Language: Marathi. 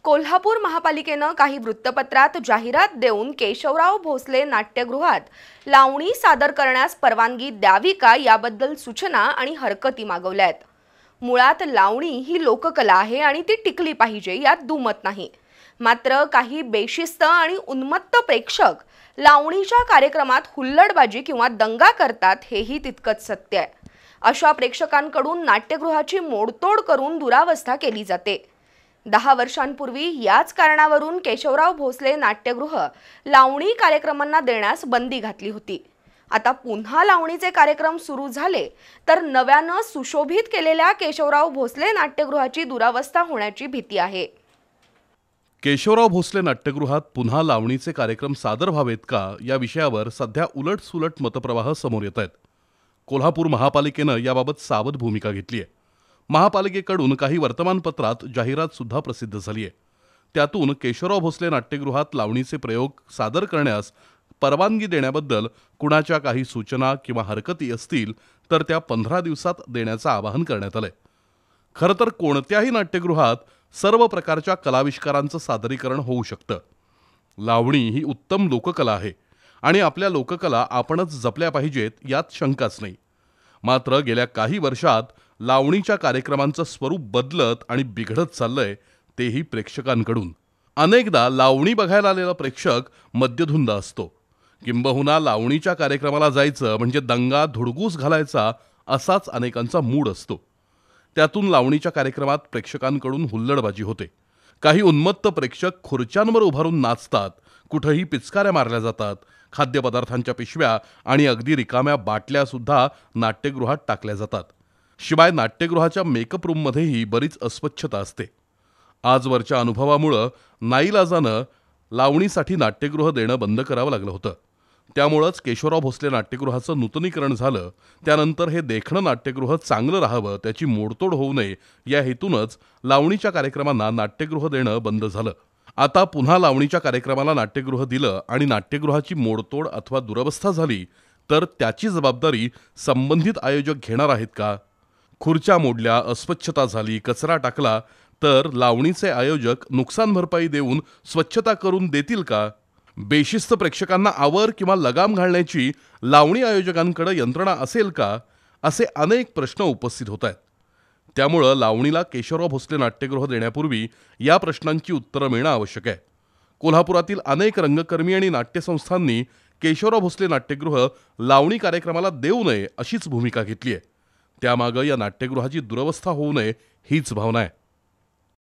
कोल्हापूर महापालिकेनं काही वृत्तपत्रात जाहिरात देऊन केशवराव भोसले नाट्यगृहात लावणी सादर करण्यास परवानगी द्यावी का याबद्दल सूचना आणि हरकती मागवल्या आहेत। मुळात लावणी ही लोककला आहे आणि ती टिकली पाहिजे यात दुमत नाही। मात्र काही बेशिस्त आणि उन्मत्त प्रेक्षक लावणीच्या कार्यक्रमात हुल्लडबाजी किंवा दंगा करतात हेही तितकंच सत्य आहे। अशा प्रेक्षकांकडून नाट्यगृहाची मोडतोड करून दुरावस्था केली जाते। 10 वर्षांपूर्वी याच कारणावरून केशवराव भोसले नाट्यगृह लावणी कार्यक्रमांना देण्यास बंदी घातली होती। आता पुन्हा लावणीचे कार्यक्रम सुरू झाले तर नव्याने सुशोभित केलेल्या केशवराव भोसले नाट्यगृहाची दुरावस्था होण्याची भीती आहे। केशवराव भोसले नाट्यगृहात पुन्हा लावणीचे कार्यक्रम सादर व्हावेत का या विषयावर सध्या उलटसुलट मतप्रवाह समोर येत आहेत। कोल्हापूर महापालिकेनं याबाबत सावध भूमिका घेतली आहे। महापालिकेकडून काही वर्तमानपत्रात जाहिरात सुद्धा प्रसिद्ध झाली आहे। त्यातून केशवराव भोसले नाट्यगृहात लावणीचे प्रयोग सादर करण्यास परवानगी देण्याबद्दल कुणाच्या काही सूचना किंवा हरकती असतील तर त्या 15 दिवसात देण्याचं आवाहन करण्यात आलंय। खरं तर कोणत्याही नाट्यगृहात सर्व प्रकारच्या कलाविष्कारांचं सादरीकरण होऊ शकतं। लावणी ही उत्तम लोककला आहे आणि आपल्या लोककला आपणच जपल्या पाहिजेत यात शंकाच नाही। मात्र गेल्या काही वर्षात लावणीच्या कार्यक्रमांचं स्वरूप बदलत आणि बिघडत चाललंय, तेही प्रेक्षकांकडून। अनेकदा लावणी बघायला आलेला प्रेक्षक मद्यधुंद असतो, किंबहुना लावणीच्या कार्यक्रमाला जायचं म्हणजे दंगा धुडगूस घालायचा असाच अनेकांचा मूड असतो। त्यातून लावणीच्या कार्यक्रमात प्रेक्षकांकडून हुल्लडबाजी होते। काही उन्मत्त प्रेक्षक खुर्च्यांवर उभारून नाचतात, कुठेही पिचकाऱ्या मारल्या जातात, खाद्यपदार्थांच्या पिशव्या आणि अगदी रिकाम्या बाटल्या सुद्धा नाट्यगृहात टाकल्या जातात। शिवाय नाट्यगृहाच्या मेकअप रूममध्येही बरीच अस्वच्छता असते। आजवरच्या अनुभवामुळे नाईलाजानं लावणीसाठी नाट्यगृह देणं बंद करावं लागलं होतं। त्यामुळेच केशवराव भोसले नाट्यगृहाचं नूतनीकरण झालं। त्यानंतर हे देखणं नाट्यगृह चांगलं राहावं, त्याची मोडतोड होऊ नये या हेतूनच लावणीच्या कार्यक्रमांना नाट्यगृह देणं बंद झालं। आता पुन्हा लावणीच्या कार्यक्रमाला नाट्यगृह दिलं आणि नाट्यगृहाची मोडतोड अथवा दुरवस्था झाली तर त्याची जबाबदारी संबंधित आयोजक घेणार आहेत का? खुर्च्या मोडल्या, अस्वच्छता झाली, कचरा टाकला तर लावणीचे आयोजक नुकसान भरपाई देऊन स्वच्छता करून देतील का? बेशिस्त प्रेक्षकांना आवर किंवा लगाम घालण्याची लावणी आयोजकांकडे यंत्रणा असेल का? असे अनेक प्रश्न उपस्थित होत आहेत। त्यामुळे लावणीला केशवराव भोसले नाट्यगृह देण्यापूर्वी या प्रश्नांची उत्तरं मिळणं आवश्यक आहे। कोल्हापुरातील अनेक रंगकर्मी आणि नाट्यसंस्थांनी केशवराव भोसले नाट्यगृह लावणी कार्यक्रमाला देऊ नये अशीच भूमिका घेतली आहे। त्यामागे या नाट्यगृहाची दुरवस्था होऊ नये हीच भावना आहे।